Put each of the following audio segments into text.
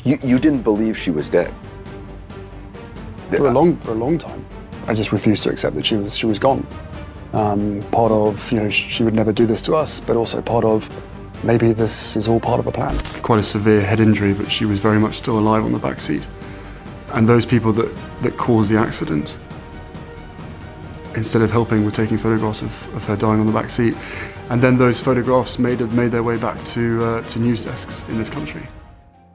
You didn't believe she was dead? For a long time. I just refused to accept that she was gone. Part of, she would never do this to us, but also part of, maybe this is all part of a plan. Quite a severe head injury, but she was very much still alive on the back seat. And those people that caused the accident, instead of helping, were taking photographs of her dying on the back seat. And then those photographs made their way back to news desks in this country.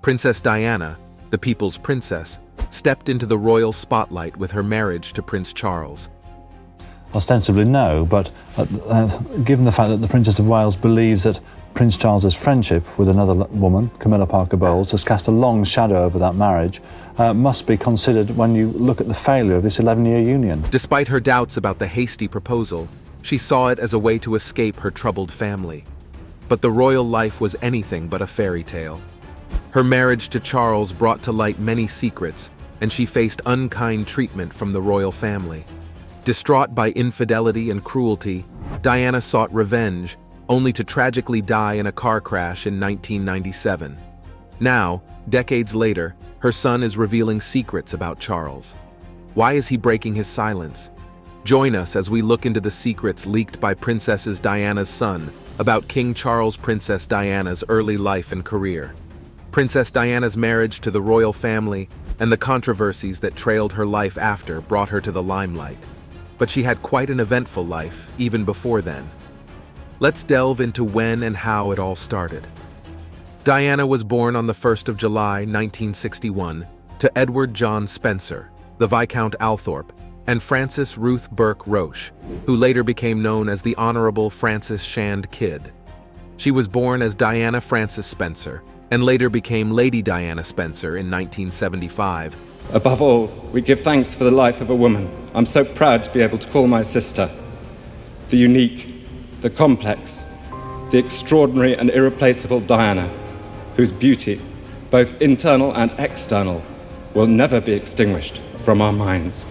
Princess Diana, the people's princess, stepped into the royal spotlight with her marriage to Prince Charles. Ostensibly no, but given the fact that the Princess of Wales believes that Prince Charles's friendship with another woman, Camilla Parker Bowles, has cast a long shadow over that marriage, must be considered when you look at the failure of this 11-year union. Despite her doubts about the hasty proposal, she saw it as a way to escape her troubled family. But the royal life was anything but a fairy tale. Her marriage to Charles brought to light many secrets, and she faced unkind treatment from the royal family. Distraught by infidelity and cruelty, Diana sought revenge, only to tragically die in a car crash in 1997. Now, decades later, her son is revealing secrets about Charles. Why is he breaking his silence? Join us as we look into the secrets leaked by Princess Diana's son about King Charles' Princess Diana's early life and career. Princess Diana's marriage to the royal family and the controversies that trailed her life after brought her to the limelight. But she had quite an eventful life, even before then. Let's delve into when and how it all started. Diana was born on the 1st of July, 1961, to Edward John Spencer, the Viscount Althorp, and Frances Ruth Burke Roche, who later became known as the Honorable Frances Shand Kidd. She was born as Diana Frances Spencer, and later became Lady Diana Spencer in 1975. Above all, we give thanks for the life of a woman I'm so proud to be able to call my sister. The unique, the complex, the extraordinary and irreplaceable Diana, whose beauty, both internal and external, will never be extinguished from our minds.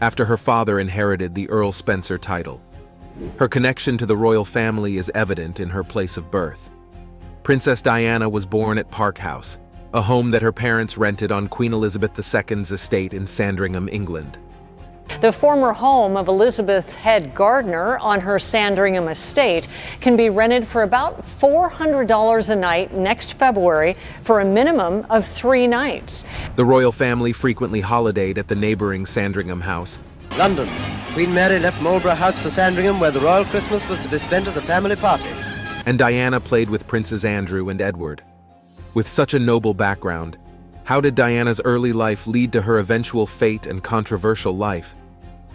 After her father inherited the Earl Spencer title, her connection to the royal family is evident in her place of birth. Princess Diana was born at Park House, a home that her parents rented on Queen Elizabeth II's estate in Sandringham, England. The former home of Elizabeth's head gardener on her Sandringham estate can be rented for about $400 a night next February for a minimum of 3 nights. The royal family frequently holidayed at the neighboring Sandringham house. London. Queen Mary left Marlborough House for Sandringham, where the royal Christmas was to be spent as a family party. And Diana played with Princes Andrew and Edward. With such a noble background, how did Diana's early life lead to her eventual fate and controversial life?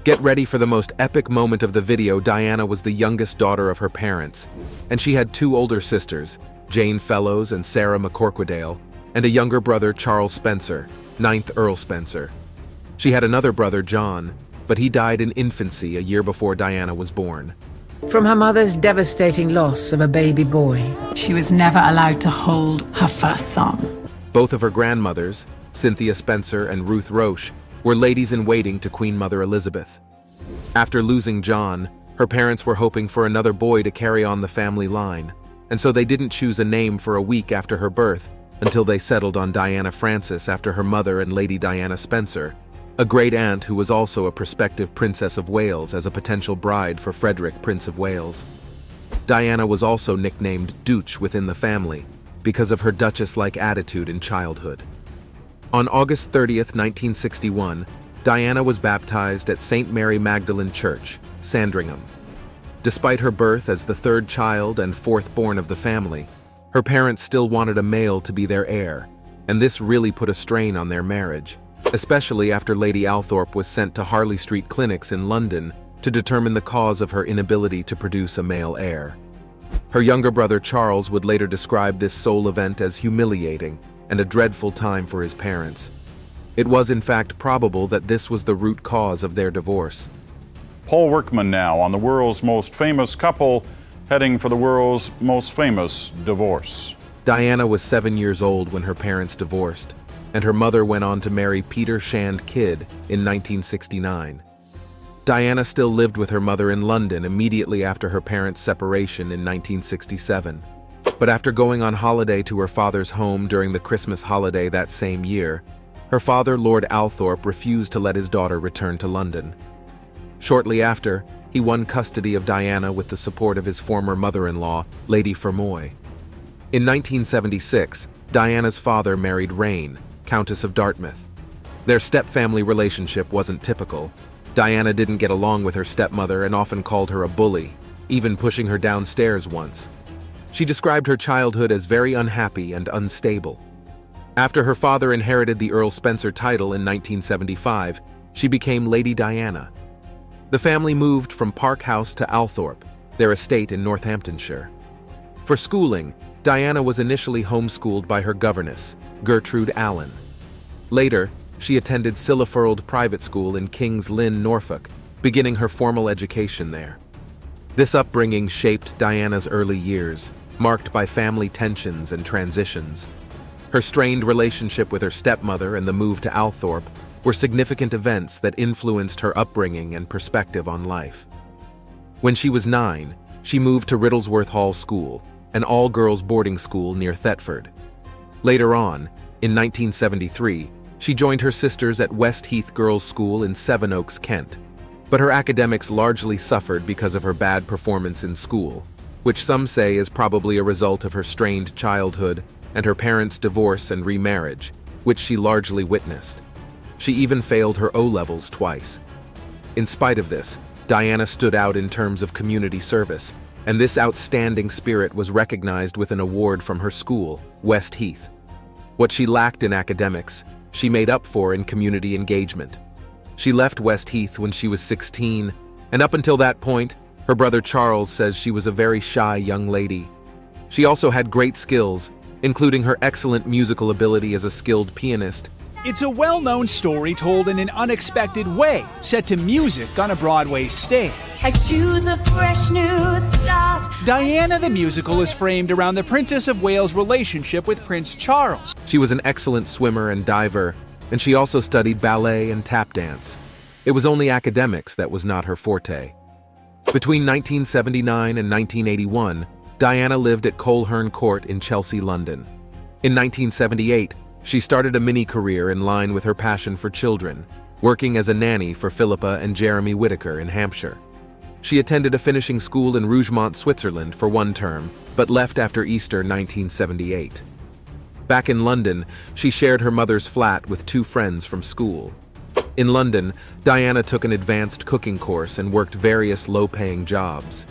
Get ready for the most epic moment of the video. Diana was the youngest daughter of her parents, and she had 2 older sisters, Jane Fellows and Sarah McCorquodale, and a younger brother, Charles Spencer, 9th Earl Spencer. She had another brother, John, but he died in infancy a year before Diana was born. From her mother's devastating loss of a baby boy, she was never allowed to hold her first son. Both of her grandmothers, Cynthia Spencer and Ruth Roche, were ladies-in-waiting to Queen Mother Elizabeth. After losing John, her parents were hoping for another boy to carry on the family line, and so they didn't choose a name for a week after her birth until they settled on Diana Frances after her mother and Lady Diana Spencer, a great-aunt who was also a prospective Princess of Wales as a potential bride for Frederick, Prince of Wales. Diana was also nicknamed Dooch within the family because of her duchess-like attitude in childhood. On August 30th, 1961, Diana was baptized at St. Mary Magdalene Church, Sandringham. Despite her birth as the 3rd child and 4th born of the family, her parents still wanted a male to be their heir, and this really put a strain on their marriage, especially after Lady Althorp was sent to Harley Street clinics in London to determine the cause of her inability to produce a male heir. Her younger brother Charles would later describe this sole event as humiliating and a dreadful time for his parents. It was in fact probable that this was the root cause of their divorce. Paul Workman now on the world's most famous couple, heading for the world's most famous divorce. Diana was 7 years old when her parents divorced, and her mother went on to marry Peter Shand Kidd in 1969. Diana still lived with her mother in London immediately after her parents' separation in 1967. But after going on holiday to her father's home during the Christmas holiday that same year, her father, Lord Althorp, refused to let his daughter return to London. Shortly after, he won custody of Diana with the support of his former mother-in-law, Lady Fermoy. In 1976, Diana's father married Rain, Countess of Dartmouth. Their stepfamily relationship wasn't typical. Diana didn't get along with her stepmother and often called her a bully, even pushing her downstairs once. She described her childhood as very unhappy and unstable. After her father inherited the Earl Spencer title in 1975, she became Lady Diana. The family moved from Park House to Althorp, their estate in Northamptonshire. For schooling, Diana was initially homeschooled by her governess, Gertrude Allen. Later, she attended Sillifurled Private School in King's Lynn, Norfolk, beginning her formal education there. This upbringing shaped Diana's early years, marked by family tensions and transitions. Her strained relationship with her stepmother and the move to Althorp were significant events that influenced her upbringing and perspective on life. When she was 9, she moved to Riddlesworth Hall School, an all-girls boarding school near Thetford. Later on, in 1973, she joined her sisters at Westheath Girls' School in Sevenoaks, Kent. But her academics largely suffered because of her bad performance in school, which some say is probably a result of her strained childhood and her parents' divorce and remarriage, which she largely witnessed. She even failed her O-levels twice. In spite of this, Diana stood out in terms of community service, and this outstanding spirit was recognized with an award from her school, Westheath. What she lacked in academics, she made up for in community engagement. She left Westheath when she was 16, and up until that point, her brother Charles says she was a very shy young lady. She also had great skills, including her excellent musical ability as a skilled pianist. It's a well-known story told in an unexpected way, set to music on a Broadway stage. I choose a fresh new start. Diana the musical is framed around the Princess of Wales' relationship with Prince Charles. She was an excellent swimmer and diver, and she also studied ballet and tap dance. It was only academics that was not her forte. Between 1979 and 1981, Diana lived at Coleherne Court in Chelsea, London. In 1978, she started a mini-career in line with her passion for children, working as a nanny for Philippa and Jeremy Whittaker in Hampshire. She attended a finishing school in Rougemont, Switzerland for one term, but left after Easter 1978. Back in London, she shared her mother's flat with 2 friends from school. In London, Diana took an advanced cooking course and worked various low-paying jobs.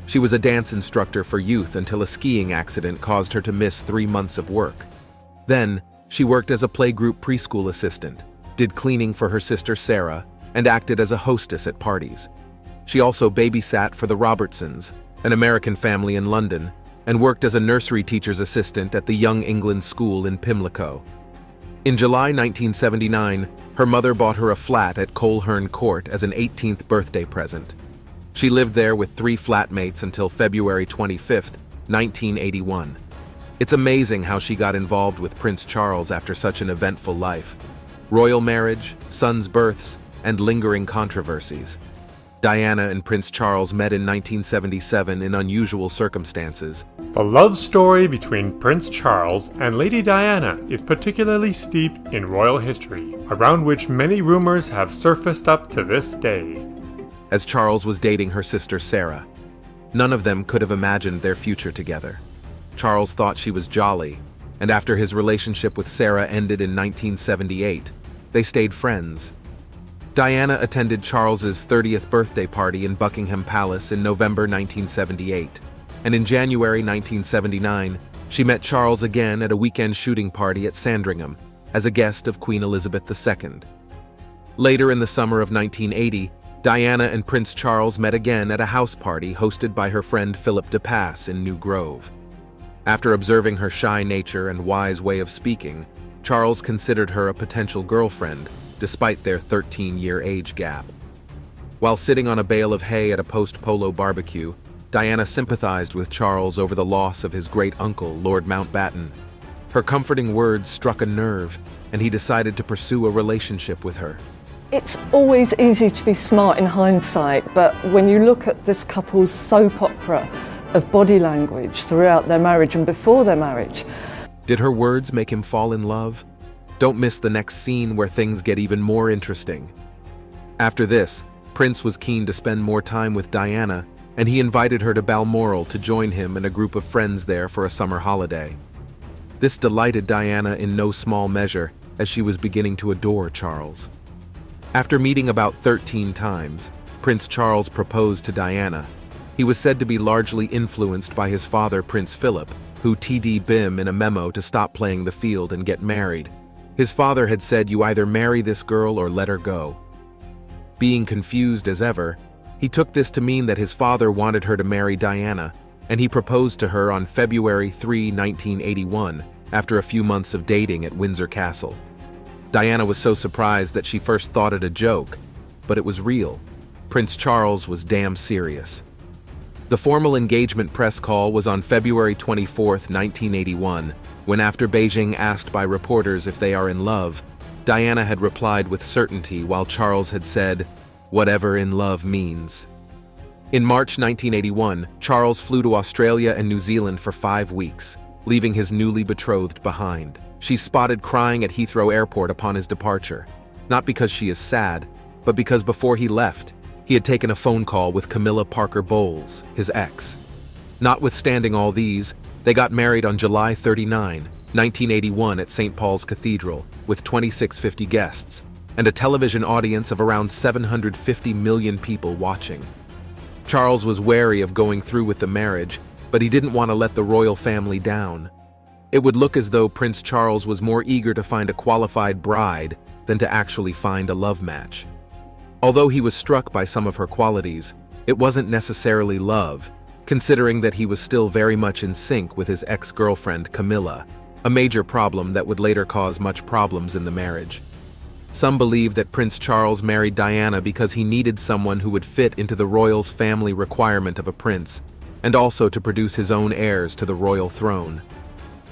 She was a dance instructor for youth until a skiing accident caused her to miss 3 months of work. Then, she worked as a playgroup preschool assistant, did cleaning for her sister Sarah, and acted as a hostess at parties. She also babysat for the Robertsons, an American family in London, and worked as a nursery teacher's assistant at the Young England School in Pimlico. In July 1979, her mother bought her a flat at Coleherne Court as an 18th birthday present. She lived there with 3 flatmates until February 25, 1981. It's amazing how she got involved with Prince Charles after such an eventful life. Royal marriage, sons' births, and lingering controversies. Diana and Prince Charles met in 1977 in unusual circumstances. The love story between Prince Charles and Lady Diana is particularly steeped in royal history, around which many rumors have surfaced up to this day. As Charles was dating her sister Sarah, none of them could have imagined their future together. Charles thought she was jolly, and after his relationship with Sarah ended in 1978, they stayed friends. Diana attended Charles's 30th birthday party in Buckingham Palace in November 1978, and in January 1979, she met Charles again at a weekend shooting party at Sandringham as a guest of Queen Elizabeth II. Later in the summer of 1980, Diana and Prince Charles met again at a house party hosted by her friend Philip de Pass in New Grove. After observing her shy nature and wise way of speaking, Charles considered her a potential girlfriend, despite their 13-year age gap. While sitting on a bale of hay at a post-polo barbecue, Diana sympathized with Charles over the loss of his great-uncle, Lord Mountbatten. Her comforting words struck a nerve, and he decided to pursue a relationship with her. It's always easy to be smart in hindsight, but when you look at this couple's soap opera, of body language throughout their marriage and before their marriage. Did her words make him fall in love? Don't miss the next scene where things get even more interesting. After this, Prince was keen to spend more time with Diana, and he invited her to Balmoral to join him and a group of friends there for a summer holiday. This delighted Diana in no small measure, as she was beginning to adore Charles. After meeting about 13 times, Prince Charles proposed to Diana. He was said to be largely influenced by his father, Prince Philip, who TD'd him in a memo to stop playing the field and get married. His father had said, "You either marry this girl or let her go." Being confused as ever, he took this to mean that his father wanted her to marry Diana, and he proposed to her on February 3, 1981, after a few months of dating at Windsor Castle. Diana was so surprised that she first thought it a joke, but it was real. Prince Charles was damn serious. The formal engagement press call was on February 24, 1981, when after Beijing asked by reporters if they are in love, Diana had replied with certainty while Charles had said, "Whatever in love means." In March 1981, Charles flew to Australia and New Zealand for 5 weeks, leaving his newly betrothed behind. She's spotted crying at Heathrow Airport upon his departure, not because she is sad, but because before he left, he had taken a phone call with Camilla Parker Bowles, his ex. Notwithstanding all these, they got married on July 39, 1981 at St. Paul's Cathedral, with 2,650 guests, and a television audience of around 750 million people watching. Charles was wary of going through with the marriage, but he didn't want to let the royal family down. It would look as though Prince Charles was more eager to find a qualified bride than to actually find a love match. Although he was struck by some of her qualities, it wasn't necessarily love, considering that he was still very much in sync with his ex-girlfriend Camilla, a major problem that would later cause much problems in the marriage. Some believe that Prince Charles married Diana because he needed someone who would fit into the royals' family requirement of a prince, and also to produce his own heirs to the royal throne.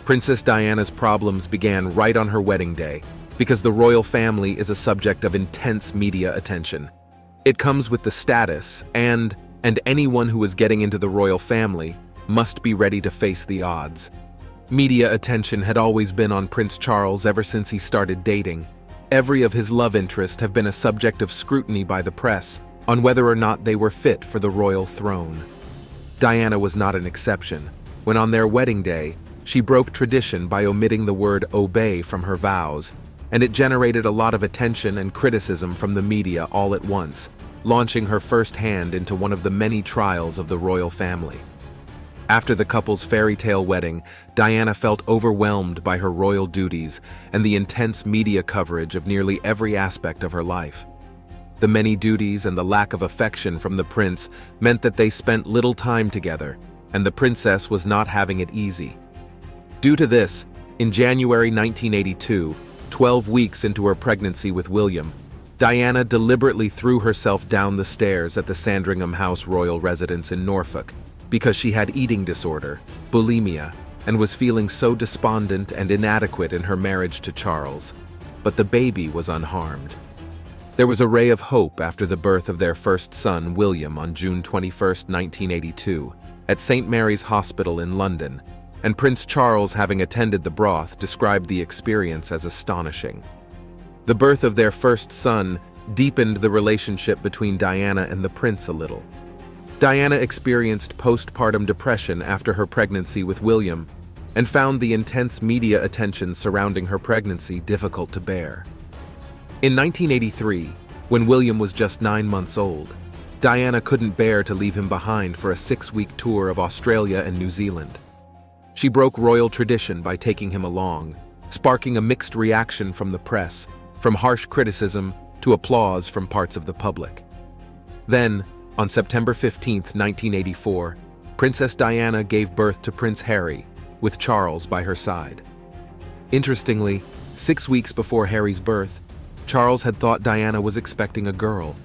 Princess Diana's problems began right on her wedding day, because the royal family is a subject of intense media attention. It comes with the status, and anyone who is getting into the royal family must be ready to face the odds. Media attention had always been on Prince Charles ever since he started dating. Every of his love interests have been a subject of scrutiny by the press on whether or not they were fit for the royal throne. Diana was not an exception. When on their wedding day, she broke tradition by omitting the word obey from her vows, and it generated a lot of attention and criticism from the media all at once, launching her first hand into one of the many trials of the royal family. After the couple's fairy tale wedding, Diana felt overwhelmed by her royal duties and the intense media coverage of nearly every aspect of her life. The many duties and the lack of affection from the prince meant that they spent little time together, and the princess was not having it easy. Due to this, in January 1982, 12 weeks into her pregnancy with William, Diana deliberately threw herself down the stairs at the Sandringham House royal residence in Norfolk because she had eating disorder, bulimia, and was feeling so despondent and inadequate in her marriage to Charles. But the baby was unharmed. There was a ray of hope after the birth of their first son, William, on June 21, 1982, at St. Mary's Hospital in London, and Prince Charles, having attended the broth, described the experience as astonishing. The birth of their first son deepened the relationship between Diana and the prince a little. Diana experienced postpartum depression after her pregnancy with William and found the intense media attention surrounding her pregnancy difficult to bear. In 1983, when William was just 9 months old, Diana couldn't bear to leave him behind for a 6-week tour of Australia and New Zealand. She broke royal tradition by taking him along, sparking a mixed reaction from the press, from harsh criticism to applause from parts of the public. Then, on September 15, 1984, Princess Diana gave birth to Prince Harry, with Charles by her side. Interestingly, 6 weeks before Harry's birth, Charles had thought Diana was expecting a girl.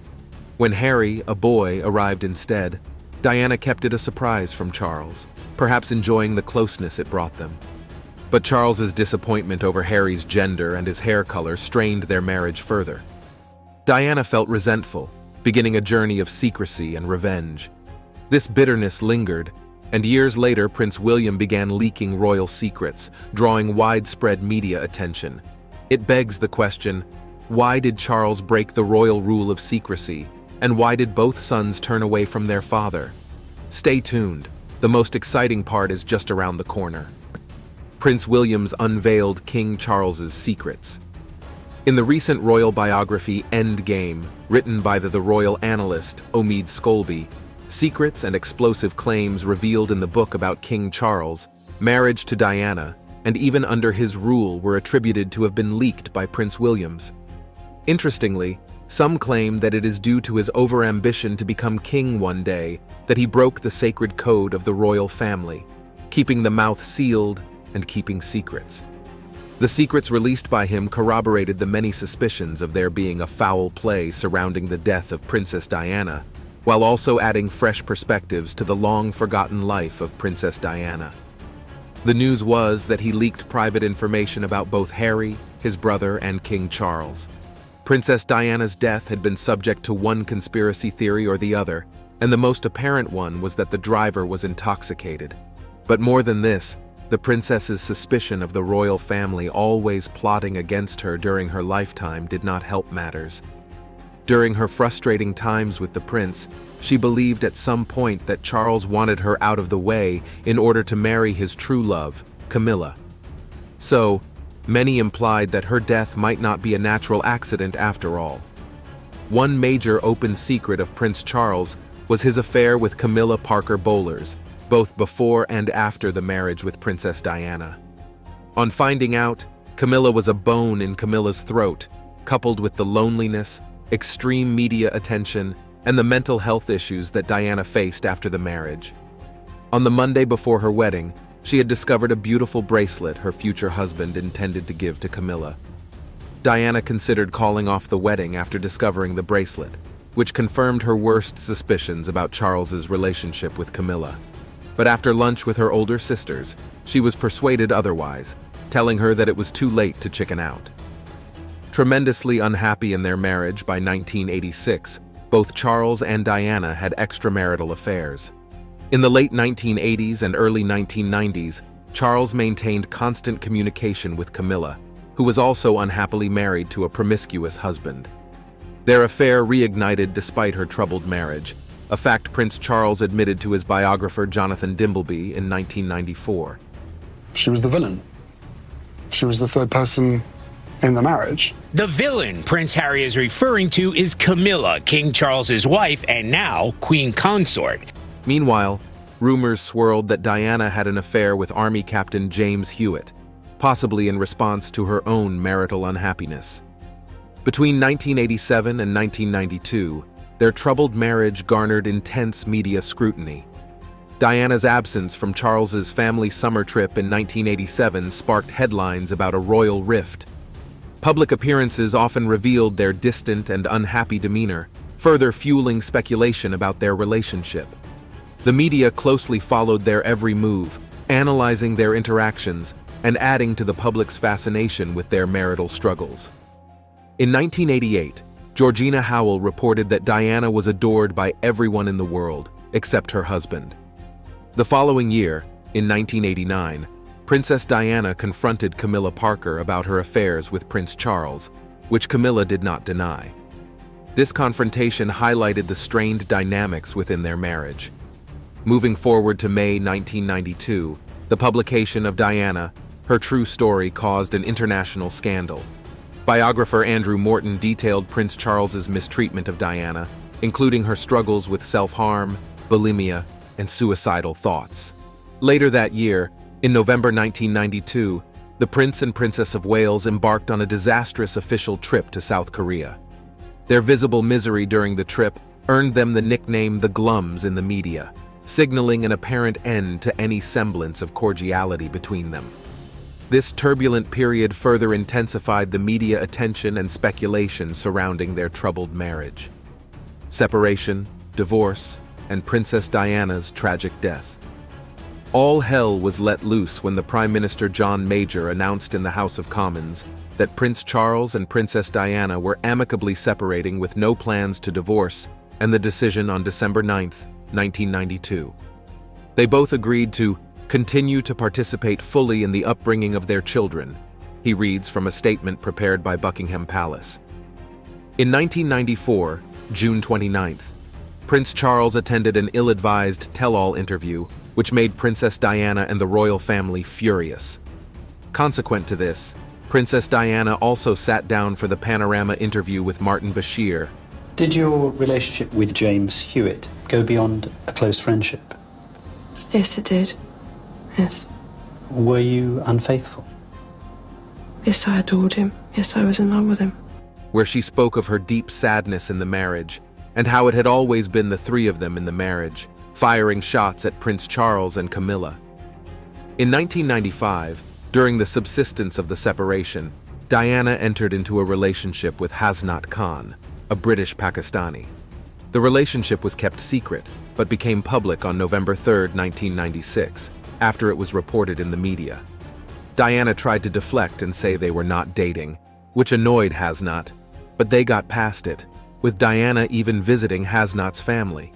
When Harry, a boy, arrived instead, Diana kept it a surprise from Charles, perhaps enjoying the closeness it brought them. But Charles's disappointment over Harry's gender and his hair color strained their marriage further. Diana felt resentful, beginning a journey of secrecy and revenge. This bitterness lingered, And years later, Prince William began leaking royal secrets, drawing widespread media attention. It begs the question, why did Charles break the royal rule of secrecy, and why did both sons turn away from their father? Stay tuned, the most exciting part is just around the corner. Prince William's unveiled King Charles's secrets. In the recent royal biography Endgame, written by the royal annalist Omid Scobie, secrets and explosive claims revealed in the book about King Charles, marriage to Diana, and even under his rule were attributed to have been leaked by Prince William's. Interestingly, some claim that it is due to his overambition to become king one day that he broke the sacred code of the royal family, keeping the mouth sealed and keeping secrets. The secrets released by him corroborated the many suspicions of there being a foul play surrounding the death of Princess Diana, while also adding fresh perspectives to the long-forgotten life of Princess Diana. The news was that he leaked private information about both Harry, his brother, and King Charles. Princess Diana's death had been subject to one conspiracy theory or the other, and the most apparent one was that the driver was intoxicated. But more than this, the princess's suspicion of the royal family always plotting against her during her lifetime did not help matters. During her frustrating times with the prince, she believed at some point that Charles wanted her out of the way in order to marry his true love, Camilla. So, many implied that her death might not be a natural accident after all. One major open secret of Prince Charles was his affair with Camilla Parker Bowlers, both before and after the marriage with Princess Diana. On finding out, Camilla was a bone in Camilla's throat, coupled with the loneliness, extreme media attention, and the mental health issues that Diana faced after the marriage. On the Monday before her wedding, she had discovered a beautiful bracelet her future husband intended to give to Camilla. Diana considered calling off the wedding after discovering the bracelet, which confirmed her worst suspicions about Charles's relationship with Camilla. But after lunch with her older sisters, she was persuaded otherwise, telling her that it was too late to chicken out. Tremendously unhappy in their marriage by 1986, both Charles and Diana had extramarital affairs. In the late 1980s and early 1990s, Charles maintained constant communication with Camilla, who was also unhappily married to a promiscuous husband. Their affair reignited despite her troubled marriage, a fact Prince Charles admitted to his biographer Jonathan Dimbleby in 1994. She was the villain. She was the third person in the marriage. The villain Prince Harry is referring to is Camilla, King Charles's wife and now Queen Consort. Meanwhile, rumors swirled that Diana had an affair with Army Captain James Hewitt, possibly in response to her own marital unhappiness. Between 1987 and 1992, their troubled marriage garnered intense media scrutiny. Diana's absence from Charles's family summer trip in 1987 sparked headlines about a royal rift. Public appearances often revealed their distant and unhappy demeanor, further fueling speculation about their relationship. The media closely followed their every move, analyzing their interactions and adding to the public's fascination with their marital struggles. In 1988, Georgina Howell reported that Diana was adored by everyone in the world, except her husband. The following year, in 1989, Princess Diana confronted Camilla Parker about her affairs with Prince Charles, which Camilla did not deny. This confrontation highlighted the strained dynamics within their marriage. Moving forward to May 1992, the publication of Diana, her true story caused an international scandal. Biographer Andrew Morton detailed Prince Charles's mistreatment of Diana, including her struggles with self-harm, bulimia, and suicidal thoughts. Later that year, in November 1992, the Prince and Princess of Wales embarked on a disastrous official trip to South Korea. Their visible misery during the trip earned them the nickname the Glums in the media, signaling an apparent end to any semblance of cordiality between them. This turbulent period further intensified the media attention and speculation surrounding their troubled marriage. Separation, divorce, and Princess Diana's tragic death. All hell was let loose when the Prime Minister John Major announced in the House of Commons that Prince Charles and Princess Diana were amicably separating with no plans to divorce, and the decision on December 9, 1992. They both agreed to continue to participate fully in the upbringing of their children, he reads from a statement prepared by Buckingham Palace. In 1994, June 29th, Prince Charles attended an ill-advised tell-all interview which made Princess Diana and the royal family furious. Consequent to this, Princess Diana also sat down for the Panorama interview with Martin Bashir. Did your relationship with James Hewitt go beyond a close friendship? Yes, it did. Yes. Were you unfaithful? Yes, I adored him. Yes, I was in love with him. Where she spoke of her deep sadness in the marriage and how it had always been the three of them in the marriage, firing shots at Prince Charles and Camilla. In 1995, during the subsistence of the separation, Diana entered into a relationship with Hasnat Khan, a British Pakistani. The relationship was kept secret, but became public on November 3, 1996, after it was reported in the media. Diana tried to deflect and say they were not dating, which annoyed Hasnat, but they got past it, with Diana even visiting Hasnat's family.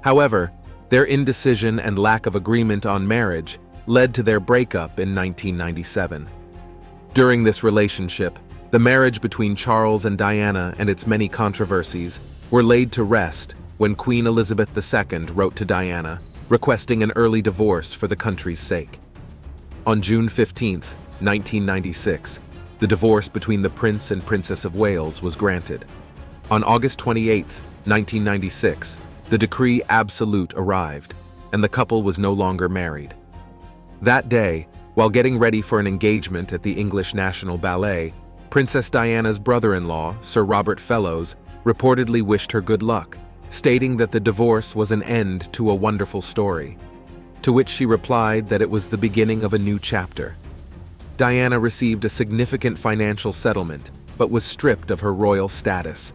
However, their indecision and lack of agreement on marriage led to their breakup in 1997. During this relationship, the marriage between Charles and Diana and its many controversies were laid to rest when Queen Elizabeth II wrote to Diana, requesting an early divorce for the country's sake. On June 15, 1996, the divorce between the Prince and Princess of Wales was granted. On August 28, 1996, the decree absolute arrived, and the couple was no longer married. That day, while getting ready for an engagement at the English National Ballet, Princess Diana's brother-in-law, Sir Robert Fellows, reportedly wished her good luck, stating that the divorce was an end to a wonderful story, to which she replied that it was the beginning of a new chapter. Diana received a significant financial settlement, but was stripped of her royal status.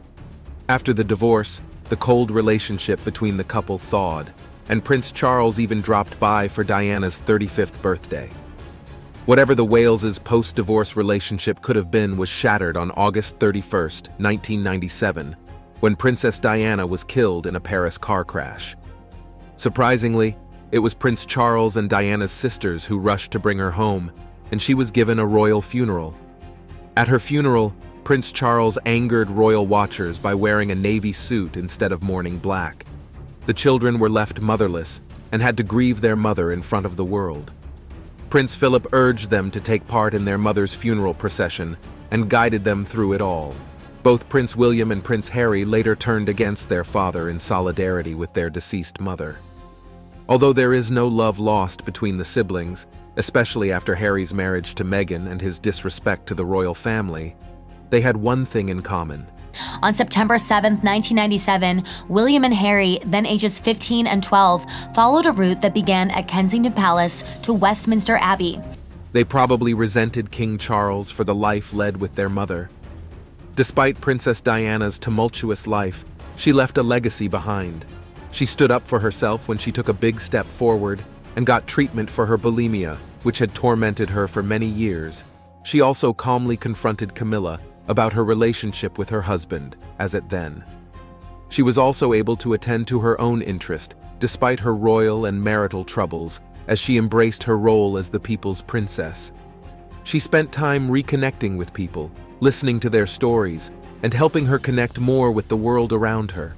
After the divorce, the cold relationship between the couple thawed, and Prince Charles even dropped by for Diana's 35th birthday. Whatever the Wales's post-divorce relationship could have been was shattered on August 31, 1997, when Princess Diana was killed in a Paris car crash. Surprisingly, it was Prince Charles and Diana's sisters who rushed to bring her home, and she was given a royal funeral. At her funeral, Prince Charles angered royal watchers by wearing a navy suit instead of mourning black. The children were left motherless and had to grieve their mother in front of the world. Prince Philip urged them to take part in their mother's funeral procession and guided them through it all. Both Prince William and Prince Harry later turned against their father in solidarity with their deceased mother. Although there is no love lost between the siblings, especially after Harry's marriage to Meghan and his disrespect to the royal family, they had one thing in common. On September 7, 1997, William and Harry, then ages 15 and 12, followed a route that began at Kensington Palace to Westminster Abbey. They probably resented King Charles for the life led with their mother. Despite Princess Diana's tumultuous life, she left a legacy behind. She stood up for herself when she took a big step forward and got treatment for her bulimia, which had tormented her for many years. She also calmly confronted Camilla about her relationship with her husband, as at then. She was also able to attend to her own interest, despite her royal and marital troubles, as she embraced her role as the people's princess. She spent time reconnecting with people, listening to their stories, and helping her connect more with the world around her.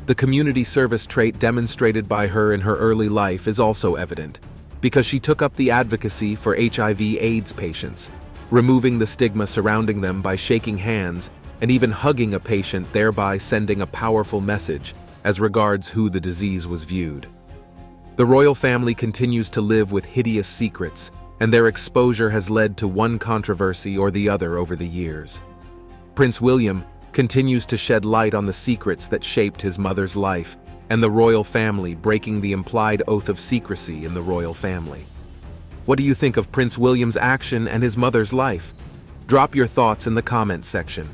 The community service trait demonstrated by her in her early life is also evident, because she took up the advocacy for HIV/AIDS patients, removing the stigma surrounding them by shaking hands and even hugging a patient, thereby sending a powerful message as regards who the disease was viewed. The royal family continues to live with hideous secrets, and their exposure has led to one controversy or the other over the years. Prince William continues to shed light on the secrets that shaped his mother's life, and the royal family breaking the implied oath of secrecy in the royal family. What do you think of Prince William's action and his mother's life? Drop your thoughts in the comments section.